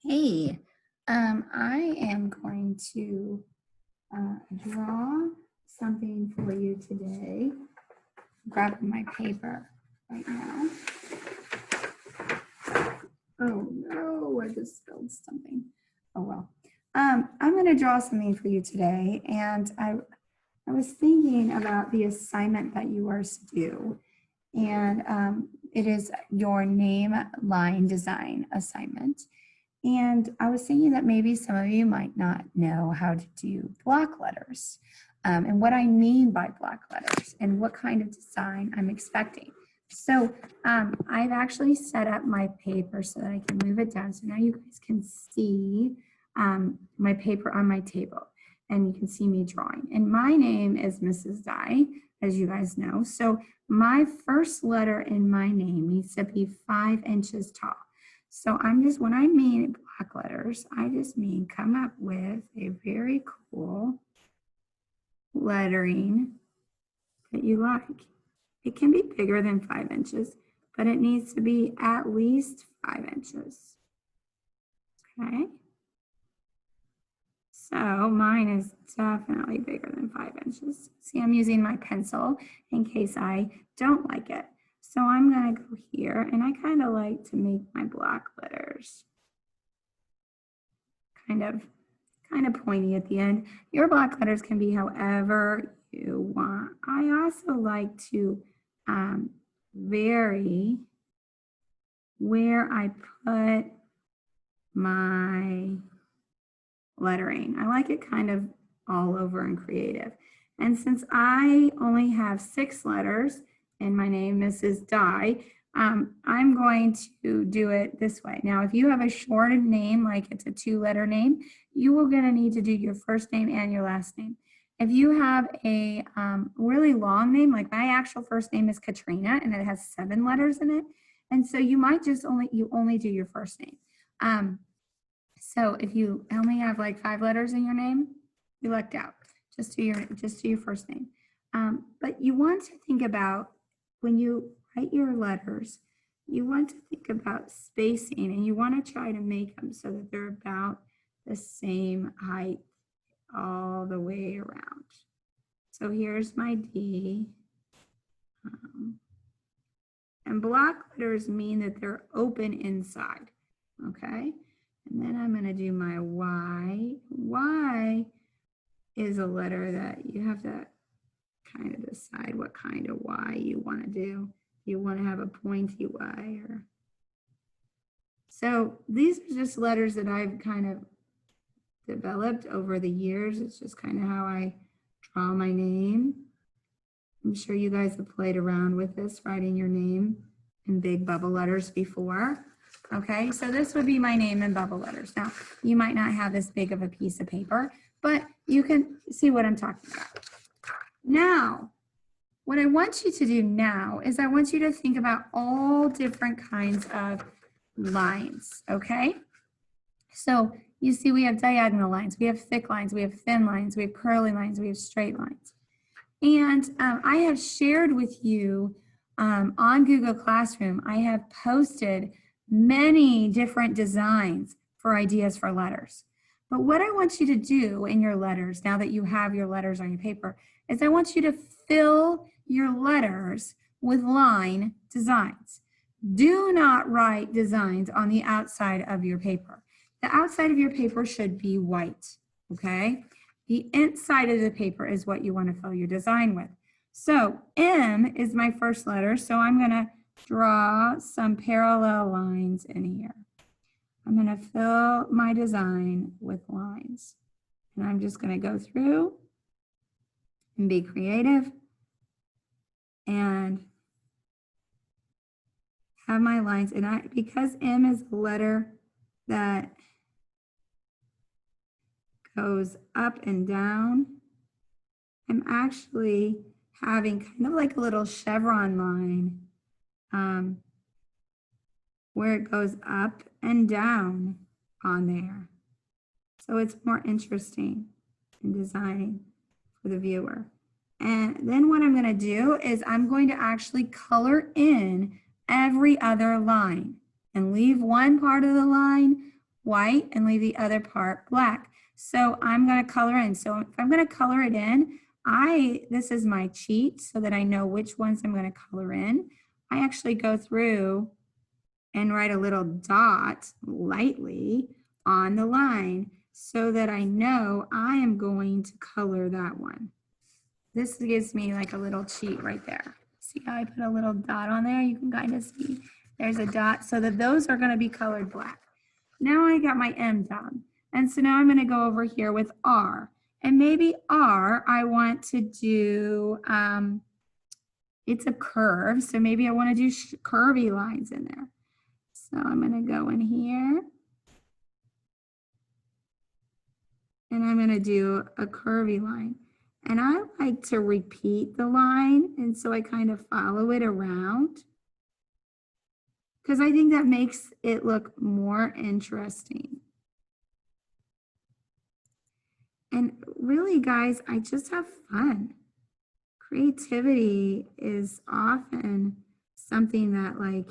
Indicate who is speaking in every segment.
Speaker 1: Hey, I am going to draw something for you today. Grabbing my paper right now. Oh no, I just spilled something. Oh well. I'm going to draw something for you today, and I was thinking about the assignment that you are to do, and it is your name line design assignment. And I was thinking that maybe some of you might not know how to do block letters and what I mean by block letters and what kind of design I'm expecting. So I've actually set up my paper so that I can move it down. So now you guys can see my paper on my table and you can see me drawing. And my name is Mrs. Dye, as you guys know. So my first letter in my name needs to be 5 inches tall. So when I mean block letters, I just mean come up with a very cool lettering that you like. It can be bigger than 5 inches, but it needs to be at least 5 inches. Okay. So mine is definitely bigger than 5 inches. See, I'm using my pencil in case I don't like it. So I'm going to go here, and I kind of like to make my block letters kind of pointy at the end. Your block letters can be however you want. I also like to vary where I put my lettering. I like it kind of all over and creative. And since I only have 6 letters in my name, Mrs. Dye, I'm going to do it this way. Now, if you have a shortened name, like it's a 2-letter name, you are going to need to do your first name and your last name. If you have a really long name, like my actual first name is Katrina, and it has 7 letters in it, and so you might just only do your first name. So if you only have like 5 letters in your name, you lucked out. Just do your first name. But you want to think about when you write your letters, you want to think about spacing, and you want to try to make them so that they're about the same height all the way around. So here's my D. And block letters mean that they're open inside, okay? And then I'm going to do my Y. Y is a letter that you have to kind of decide what kind of Y you want to do. You want to have a pointy Y or... So these are just letters that I've kind of developed over the years. It's just kind of how I draw my name. I'm sure you guys have played around with this, writing your name in big bubble letters before. Okay, so this would be my name in bubble letters. Now, you might not have this big of a piece of paper, but you can see what I'm talking about. Now, what I want you to do now is I want you to think about all different kinds of lines, okay? So you see we have diagonal lines, we have thick lines, we have thin lines, we have curly lines, we have straight lines. And I have shared with you on Google Classroom, I have posted many different designs for ideas for letters. But what I want you to do in your letters, now that you have your letters on your paper, is I want you to fill your letters with line designs. Do not write designs on the outside of your paper. The outside of your paper should be white, okay? The inside of the paper is what you want to fill your design with. So M is my first letter, so I'm going to draw some parallel lines in here. I'm going to fill my design with lines. And I'm just going to go through and be creative and have my lines. And because M is a letter that goes up and down, I'm actually having kind of like a little chevron line where it goes up and down on there. So it's more interesting in designing for the viewer. And then what I'm going to do is I'm going to actually color in every other line. and leave one part of the line white and leave the other part black. So I'm going to color in. So if I'm going to color it in, this is my cheat so that I know which ones I'm going to color in. I actually go through and write a little dot lightly on the line so that I know I am going to color that one. This gives me like a little cheat right there. See how I put a little dot on there? You can kind of see there's a dot so that those are going to be colored black. Now I got my M down. And so now I'm going to go over here with R. And maybe R, I want to do, it's a curve. So maybe I want to do curvy lines in there. So I'm going to go in here. And I'm going to do a curvy line. And I like to repeat the line. And so I kind of follow it around, because I think that makes it look more interesting. And really, guys, I just have fun. Creativity is often something that, like,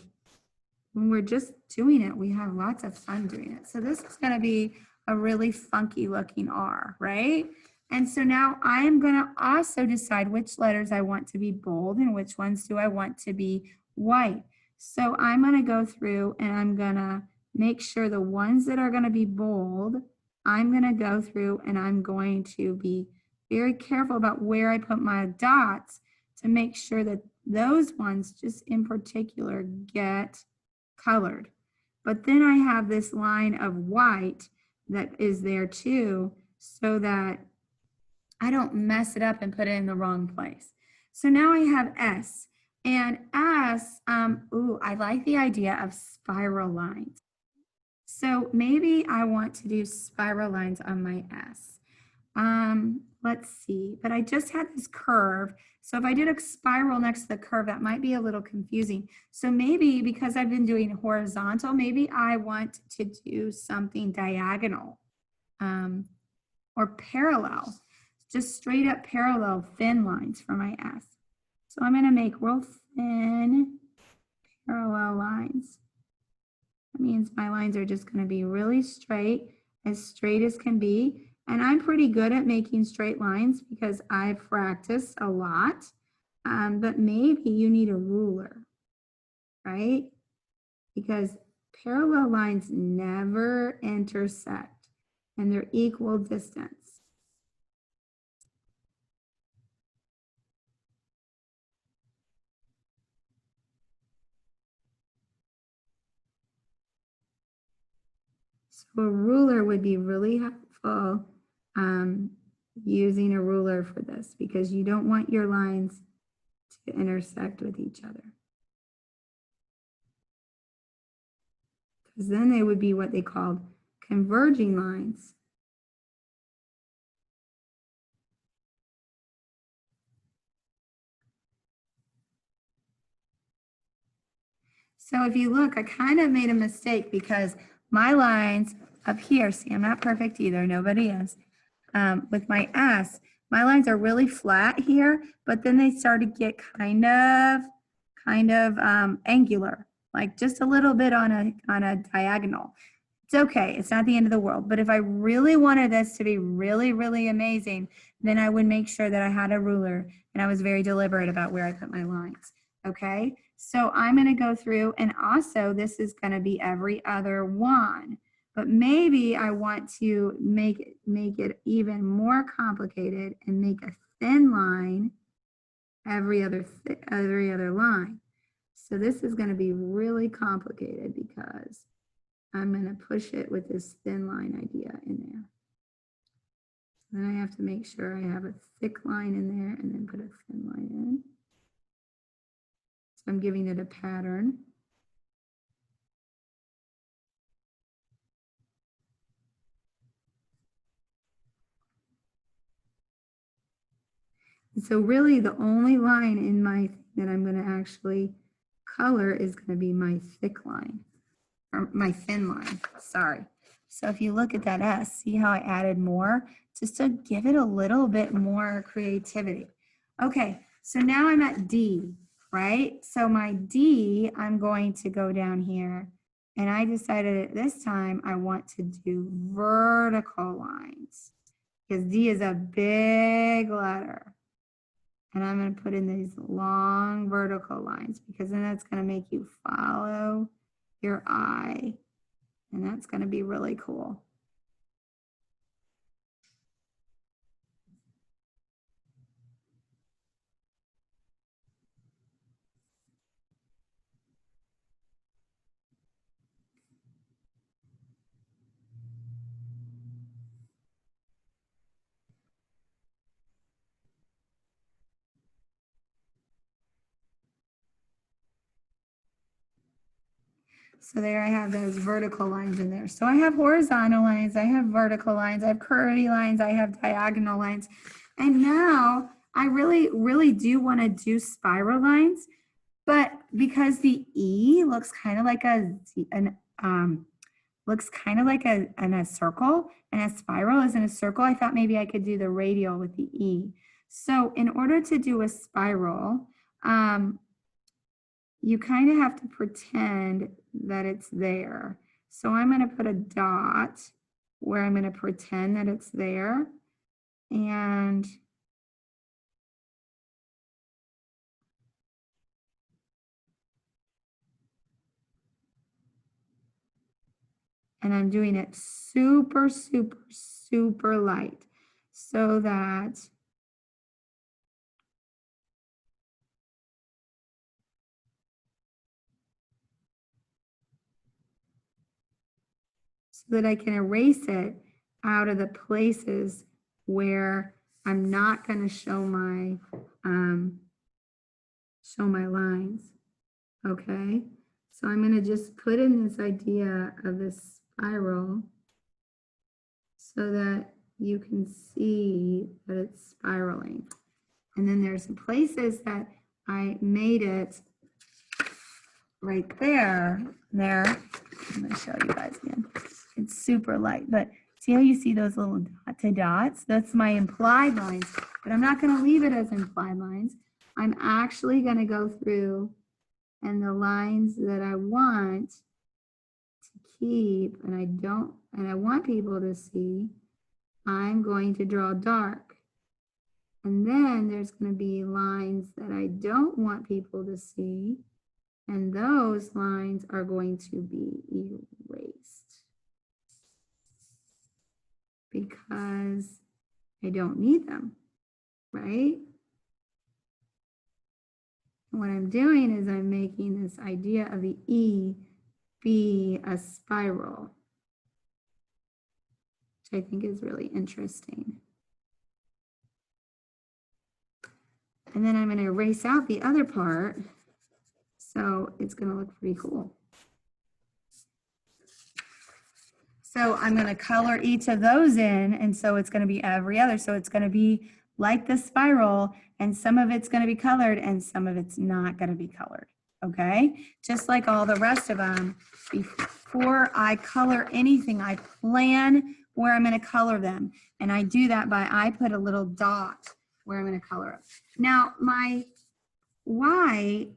Speaker 1: when we're just doing it, we have lots of fun doing it. So this is going to be a really funky looking R, right? And so now I am going to also decide which letters I want to be bold and which ones do I want to be white. So I'm going to go through and I'm going to make sure the ones that are going to be bold, I'm going to go through and I'm going to be very careful about where I put my dots to make sure that those ones just in particular get colored. But then I have this line of white that is there too, so that I don't mess it up and put it in the wrong place. So now I have S, and S, I like the idea of spiral lines. So maybe I want to do spiral lines on my S. Let's see, but I just had this curve. So if I did a spiral next to the curve, that might be a little confusing. So maybe because I've been doing horizontal, maybe I want to do something diagonal or parallel, just straight up parallel thin lines for my S. So I'm going to make real thin parallel lines. That means my lines are just going to be really straight as can be. And I'm pretty good at making straight lines because I've practiced a lot. But maybe you need a ruler, right? Because parallel lines never intersect and they're equal distance. So a ruler would be really helpful, using a ruler for this, because you don't want your lines to intersect with each other. Because then they would be what they called converging lines. So if you look, I kind of made a mistake because my lines up here, see, I'm not perfect either, nobody is. With my S, my lines are really flat here, but then they start to get kind of angular, like just a little bit on a diagonal. It's okay, it's not the end of the world. But if I really wanted this to be really, really amazing, then I would make sure that I had a ruler and I was very deliberate about where I put my lines. Okay, so I'm going to go through, and also this is going to be every other one. But maybe I want to make it even more complicated and make a thin line every other line. So this is going to be really complicated because I'm going to push it with this thin line idea in there. Then I have to make sure I have a thick line in there and then put a thin line in. So I'm giving it a pattern. So really the only line in my that I'm going to actually color is going to be my thick line, or my thin line, sorry. So if you look at that S, see how I added more just to give it a little bit more creativity. Okay, so now I'm at D, right? So my D, I'm going to go down here And I decided at this time I want to do vertical lines because D is a big letter. And I'm going to put in these long vertical lines because then that's going to make you follow your eye. And that's going to be really cool. So there I have those vertical lines in there. So I have horizontal lines, I have vertical lines, I have curvy lines, I have diagonal lines. And now I really do want to do spiral lines, but because the E looks kind of like a circle and a spiral is in a circle, I thought maybe I could do the radial with the E. So in order to do a spiral, you kind of have to pretend that it's there. So I'm going to put a dot where I'm going to pretend that it's there. And I'm doing it super, super, super light so that I can erase it out of the places where I'm not going to show my lines. Okay, so I'm going to just put in this idea of this spiral so that you can see that it's spiraling. And then there's some places that I made it right there. I'm going to show you guys again. It's super light, but see how you see those little dotted dots? That's my implied lines, but I'm not going to leave it as implied lines. I'm actually going to go through and the lines that I want to keep and I want people to see, I'm going to draw dark. And then there's going to be lines that I don't want people to see. And those lines are going to be erased because I don't need them, right? And what I'm doing is I'm making this idea of the E be a spiral, which I think is really interesting. And then I'm going to erase out the other part. So it's going to look pretty cool. So I'm going to color each of those in. And so it's going to be every other. So it's going to be like the spiral and some of it's going to be colored and some of it's not going to be colored. Okay. Just like all the rest of them, before I color anything, I plan where I'm going to color them. And I do that by, I put a little dot where I'm going to color it. Now my Y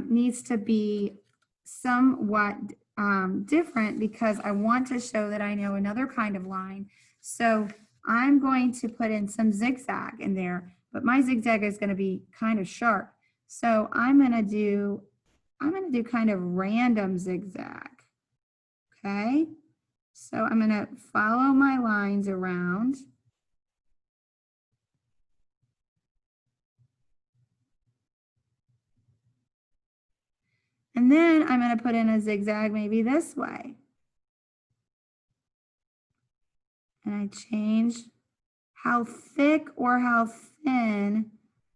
Speaker 1: needs to be somewhat different because I want to show that I know another kind of line. So I'm going to put in some zigzag in there, but my zigzag is going to be kind of sharp. So I'm going to do kind of random zigzag. Okay. So I'm going to follow my lines around. And then I'm going to put in a zigzag maybe this way. And I change how thick or how thin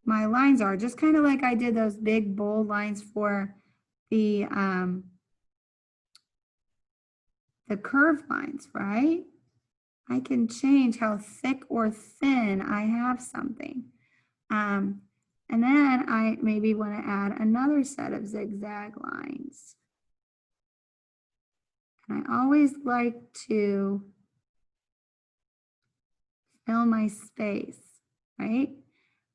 Speaker 1: my lines are, just kind of like I did those big bold lines for the curved lines, right? I can change how thick or thin I have something. And then I maybe want to add another set of zigzag lines. And I always like to fill my space, right?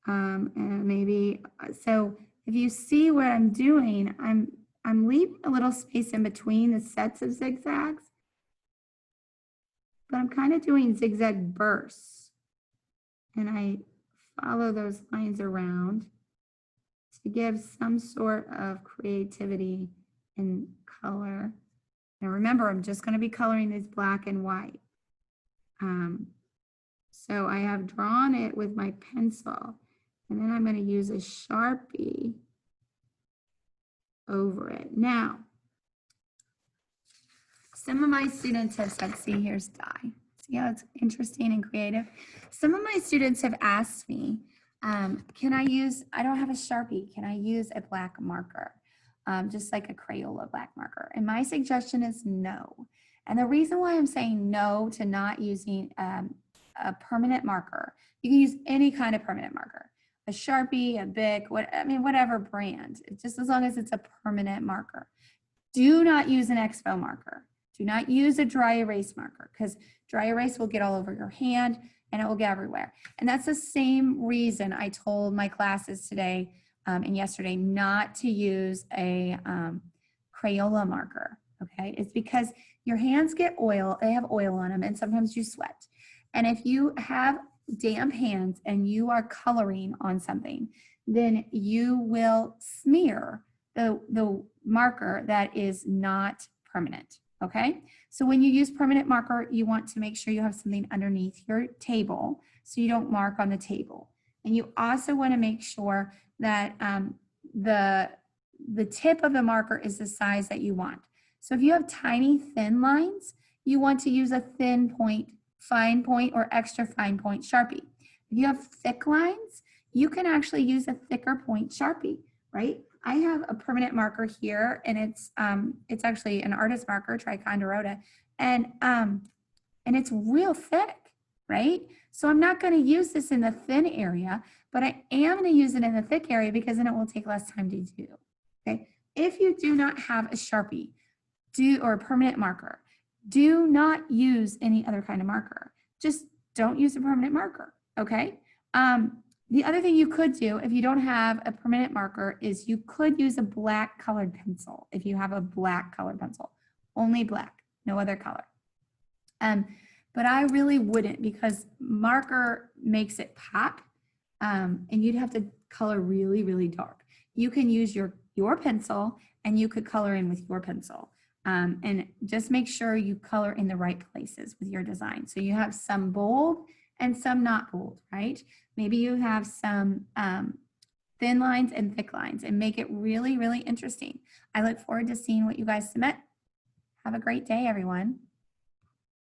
Speaker 1: And maybe, so if you see what I'm doing, I'm leaving a little space in between the sets of zigzags, but I'm kind of doing zigzag bursts. And I follow those lines around to give some sort of creativity in color. Now remember, I'm just going to be coloring these black and white. So I have drawn it with my pencil, and then I'm going to use a Sharpie over it. Now, some of my students have said, see, here's dye. See how it's interesting and creative? Some of my students have asked me, can I use, I don't have a Sharpie, can I use a black marker? Just like a Crayola black marker. And my suggestion is no. And the reason why I'm saying no to not using a permanent marker, you can use any kind of permanent marker, a Sharpie, a Bic, whatever brand, just as long as it's a permanent marker. Do not use an Expo marker. Do not use a dry erase marker, because dry erase will get all over your hand and it will get everywhere. And that's the same reason I told my classes today and yesterday not to use a Crayola marker, okay? It's because your hands get oil, they have oil on them, and sometimes you sweat. And if you have damp hands and you are coloring on something, then you will smear the marker that is not permanent, okay? So when you use permanent marker, you want to make sure you have something underneath your table so you don't mark on the table. And you also want to make sure that the tip of the marker is the size that you want. So if you have tiny thin lines, you want to use a thin point, fine point, or extra fine point Sharpie. If you have thick lines, you can actually use a thicker point Sharpie, right? I have a permanent marker here, and it's actually an artist marker, Ticonderoga, and it's real thick, right? So I'm not going to use this in the thin area, but I am going to use it in the thick area because then it will take less time to do. Okay. If you do not have a Sharpie, or a permanent marker, do not use any other kind of marker. Just don't use a permanent marker. Okay. The other thing you could do if you don't have a permanent marker is you could use a black colored pencil. If you have a black colored pencil, only black, no other color. But I really wouldn't, because marker makes it pop, and you'd have to color really, really dark. You can use your pencil, and you could color in with your pencil. And just make sure you color in the right places with your design. So you have some bold and some not bold, right? Maybe you have some thin lines and thick lines, and make it really, really interesting. I look forward to seeing what you guys submit. Have a great day, everyone.